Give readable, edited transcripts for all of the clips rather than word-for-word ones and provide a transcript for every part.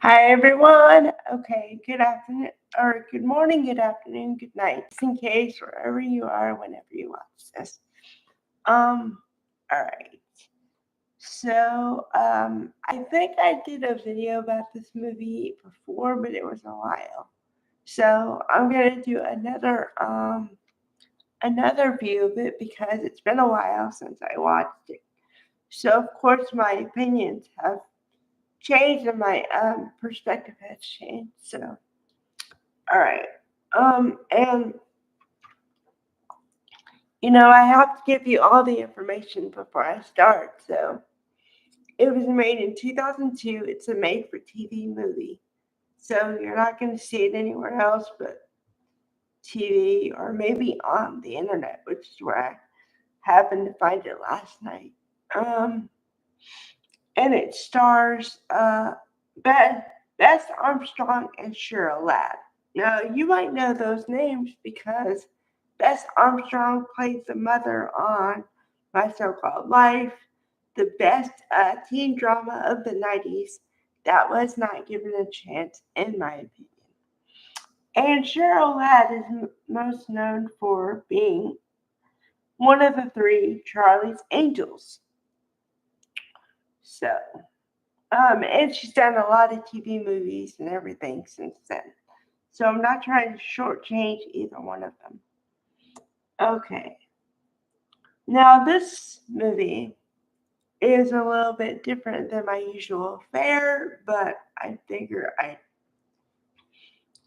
Hi everyone. Okay, good afternoon or good morning, good afternoon, good night. Just in case wherever you are, whenever you watch this. All right. I think I did a video about this movie before, but it was a while. So I'm gonna do another view of it because it's been a while since I watched it. So of course my opinions have changed and my perspective has changed. So all right. And I have to give you all the information before I start. So, it was made in 2002. It's a made for TV movie. So, you're not going to see it anywhere else but TV or maybe on the internet, which is where I happened to find it last night. Um, and it stars Bess Armstrong and Cheryl Ladd. Now, you might know those names because Bess Armstrong plays the mother on My So Called Life, the best teen drama of the 90s that was not given a chance, in my opinion. And Cheryl Ladd is most known for being one of the three Charlie's Angels. So, and she's done a lot of TV movies and everything since then. So I'm not trying to shortchange either one of them. Okay. Now this movie is a little bit different than my usual fare, but I figure I'd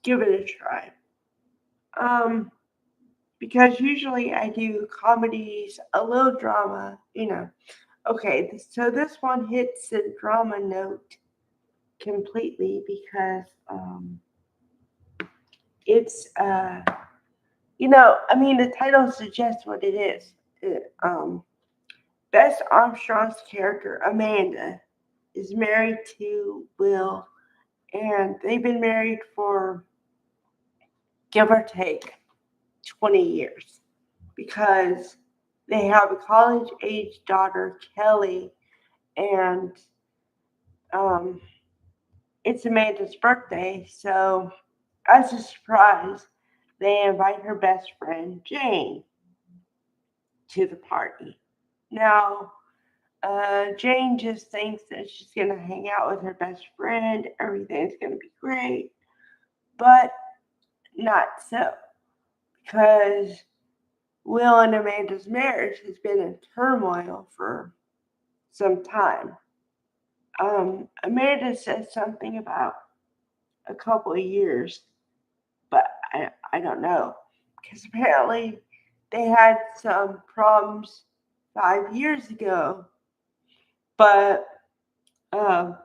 give it a try. Um, because usually I do comedies, a little drama. Okay, so this one hits the drama note completely because it's the title suggests what it is. Bess Armstrong's character Amanda is married to Will, and they've been married for give or take 20 years because they have a college age daughter, Kelly, and um, it's Amanda's birthday. So, as a surprise, they invite her best friend, Jane, to the party. Now, Jane just thinks that she's going to hang out with her best friend, everything's going to be great, but not so, because Will and Amanda's marriage has been in turmoil for some time. Amanda says something about a couple of years, but I don't know, because apparently they had some problems 5 years ago, but um,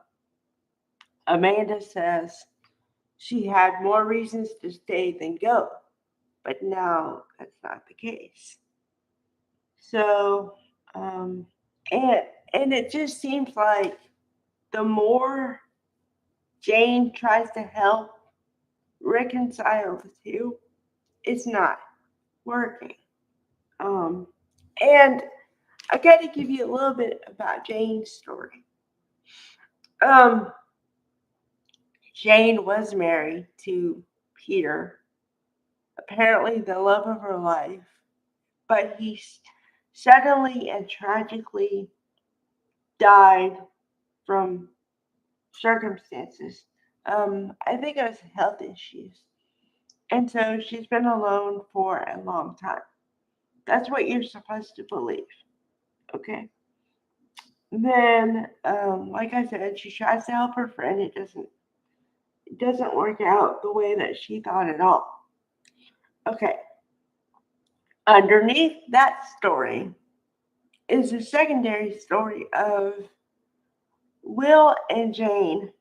Amanda says she had more reasons to stay than go, but now that's not the case. So, um, and and it just seems like the more Jane tries to help reconcile the two, it's not working. Um, and I got to give you a little bit about Jane's story. Um, Jane was married to Peter, apparently the love of her life, but he suddenly and tragically died from circumstances. I think it was health issues. And so she's been alone for a long time. That's what you're supposed to believe. Okay. Then, like I said, she tries to help her friend. It doesn't work out the way that she thought at all. Okay. Underneath that story is a secondary story of Will and Jane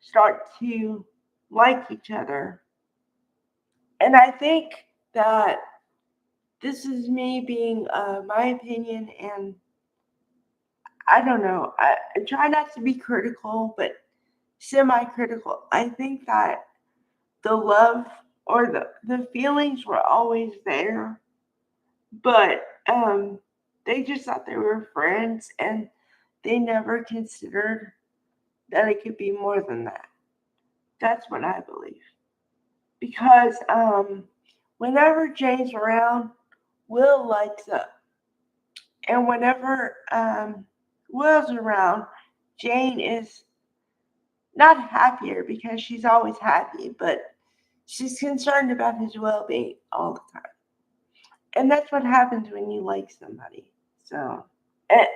start to like each other. And I think that this is me being my opinion, and I don't know. I try not to be critical, but semi critical. I think that the love or the feelings were always there, but they just thought they were friends and they never considered that it could be more than that. That's what I believe. Because whenever Jane's around, Will lights up. And whenever Will's around, Jane is not happier because she's always happy, but she's concerned about his well being all the time. And that's what happens when you like somebody. So,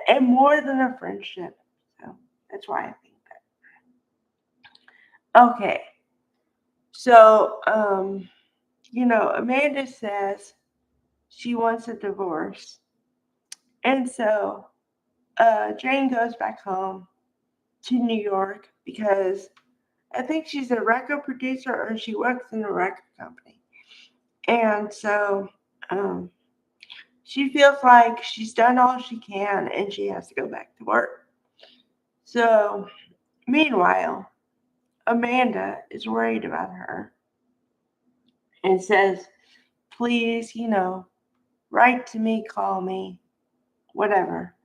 and more than a friendship. So, that's why I think that. Okay. So, Amanda says she wants a divorce. And so Jane goes back home to New York because I think she's a record producer or she works in a record company. And so she feels like she's done all she can and she has to go back to work. So, meanwhile, Amanda is worried about her and says, please, write to me, call me, whatever.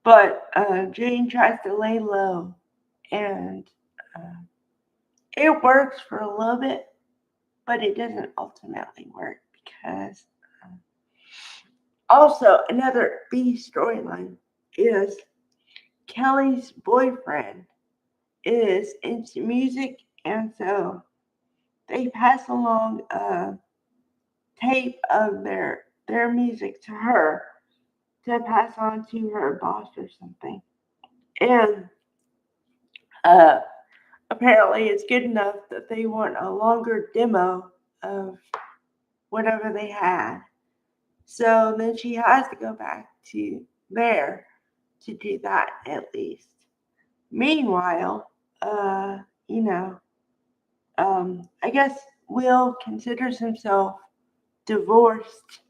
But Jane tries to lay low and uh, it works for a little bit, but it doesn't ultimately work because also another B storyline is Kelly's boyfriend is into music, and so they pass along a tape of their music to her to pass on to her boss or something. And uh, apparently it's good enough that they want a longer demo of whatever they had. So then she has to go back to there to do that at least. Meanwhile, you know, I guess Will considers himself divorced,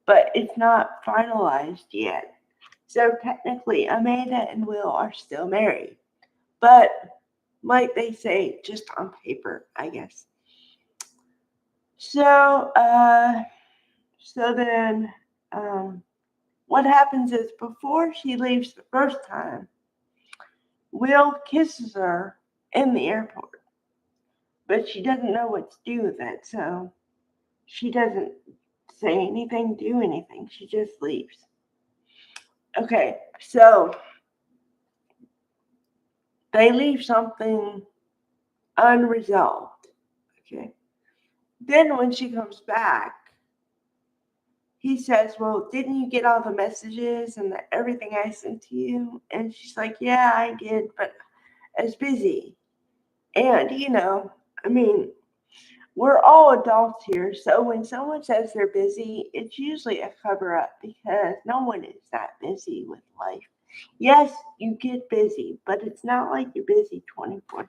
but it's not finalized yet. So technically, Amanda and Will are still married, but like they say, just on paper, I guess. So, then, what happens is before she leaves the first time, Will kisses her in the airport, but she doesn't know what to do with it, so she doesn't say anything, do anything. She just leaves. Okay, so they leave something unresolved. Okay. Then when she comes back, he says, well, didn't you get all the messages and everything I sent to you? And she's like, yeah, I did, but I was busy. And, I mean, we're all adults here. So when someone says they're busy, it's usually a cover up because no one is that busy with life. Yes, you get busy, but it's not like you're busy 24/7.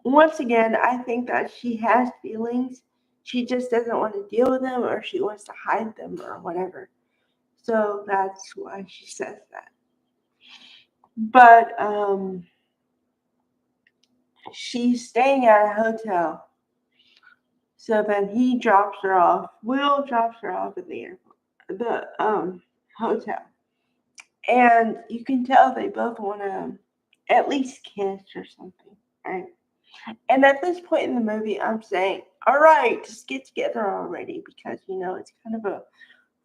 Once again, I think that she has feelings. She just doesn't want to deal with them or she wants to hide them or whatever. So that's why she says that. But she's staying at a hotel. So then he drops her off. Will drops her off at the hotel. And you can tell they both want to at least kiss or something, right? And at this point in the movie, I'm saying, all right, just get together already because, it's kind of a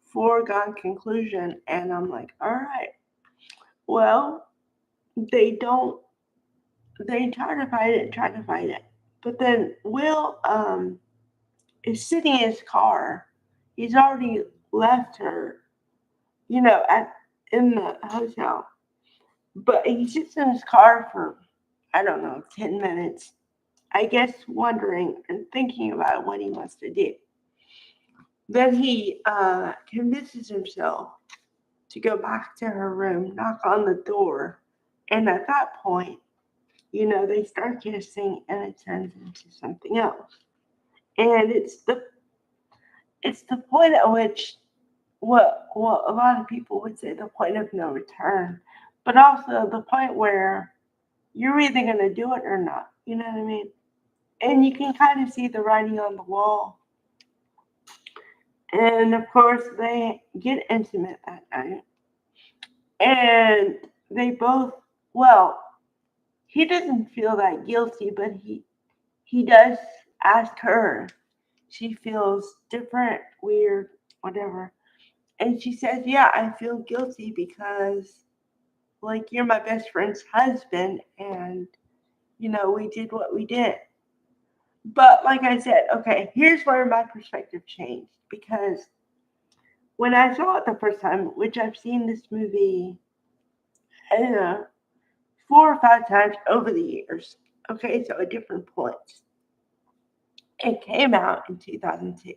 foregone conclusion. And I'm like, all right, well, they don't, they try to fight it. But then Will is sitting in his car. He's already left her, in the hotel. But he sits in his car for, I don't know, 10 minutes. I guess wondering and thinking about what he wants to do. Then he convinces himself to go back to her room, knock on the door, and at that point, they start kissing and it turns into something else. And it's the point at which what a lot of people would say the point of no return, but also the point where you're either gonna do it or not. You know what I mean? And you can kind of see the writing on the wall. And of course, they get intimate that night. And they both, well, he doesn't feel that guilty, but he does ask her. She feels different, weird, whatever. And she says, yeah, I feel guilty because, like, you're my best friend's husband, and, we did what we did. But, like I said, okay, here's where my perspective changed. Because when I saw it the first time, which I've seen this movie, I don't know, 4 or 5 times over the years, okay, so at different points. It came out in 2002.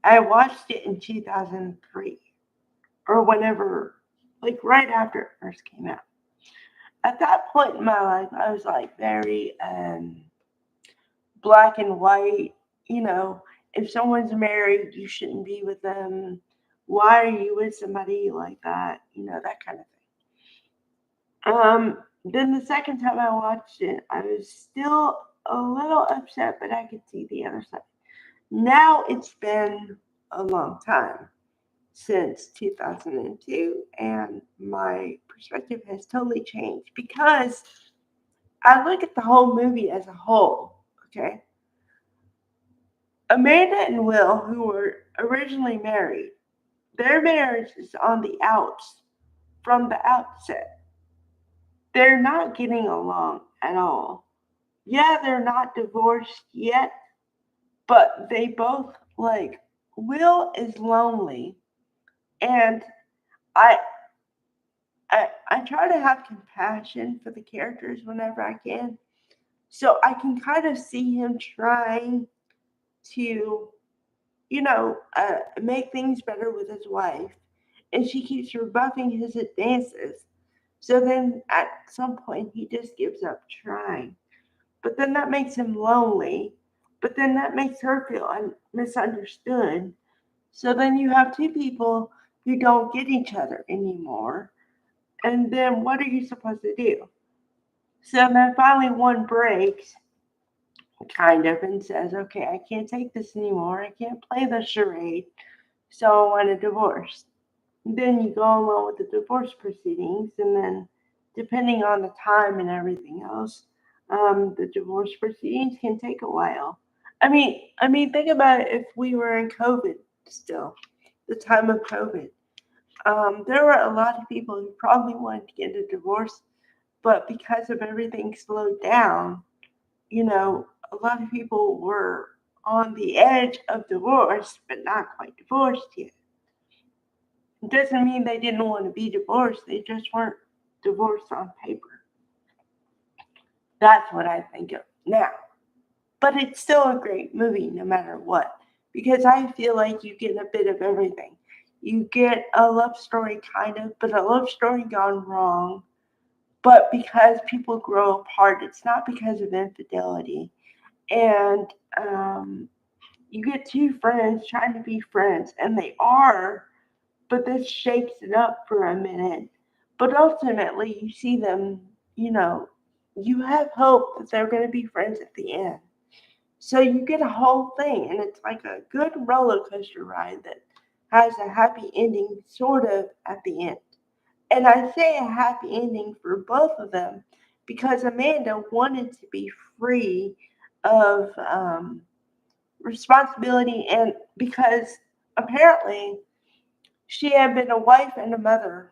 I watched it in 2003 or whenever, like right after it first came out. At that point in my life, I was like very black and white. If someone's married, you shouldn't be with them. Why are you with somebody like that? That kind of thing. Then the second time I watched it, I was still a little upset, but I could see the other side. Now it's been a long time since 2002, and my perspective has totally changed because I look at the whole movie as a whole. Okay, Amanda and Will, who were originally married, their marriage is on the outs from the outset. They're not getting along at all. Yeah, they're not divorced yet, but they both, like, Will is lonely, and I I try to have compassion for the characters whenever I can. So I can kind of see him trying to, make things better with his wife. And she keeps rebuffing his advances. So then at some point, he just gives up trying. But then that makes him lonely. But then that makes her feel misunderstood. So then you have two people who don't get each other anymore. And then what are you supposed to do? So then finally one breaks, kind of, and says, okay, I can't take this anymore. I can't play the charade. So I want a divorce. Then you go along with the divorce proceedings, and then depending on the time and everything else, the divorce proceedings can take a while. I mean, think about it. If we were in COVID still, the time of COVID, there were a lot of people who probably wanted to get a divorce, but because of everything slowed down, a lot of people were on the edge of divorce, but not quite divorced yet. It doesn't mean they didn't want to be divorced, they just weren't divorced on paper. That's what I think of now. But it's still a great movie no matter what, because I feel like you get a bit of everything. You get a love story, kind of, but a love story gone wrong. But because people grow apart, it's not because of infidelity. And you get two friends trying to be friends, and they are, but this shakes it up for a minute. But ultimately, you see them, you know, you have hope that they're going to be friends at the end. So you get a whole thing, and it's like a good roller coaster ride that has a happy ending, sort of, at the end. And I say a happy ending for both of them because Amanda wanted to be free of responsibility, and because apparently she had been a wife and a mother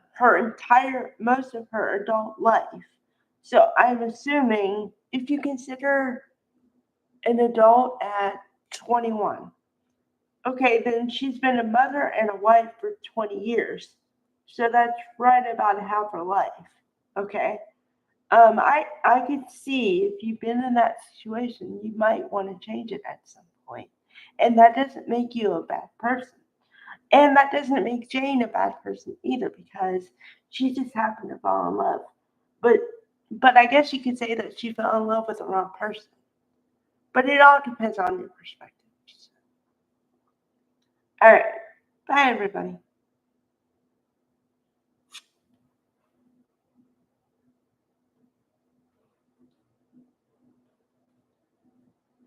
most of her adult life. So I'm assuming if you consider an adult at 21, okay, then she's been a mother and a wife for 20 years. So that's right about half her life. Okay. I could see if you've been in that situation, you might want to change it at some point. And that doesn't make you a bad person. And that doesn't make Jane a bad person either because she just happened to fall in love. But but I guess you could say that she fell in love with the wrong person. But it all depends on your perspective. All right. Bye everybody.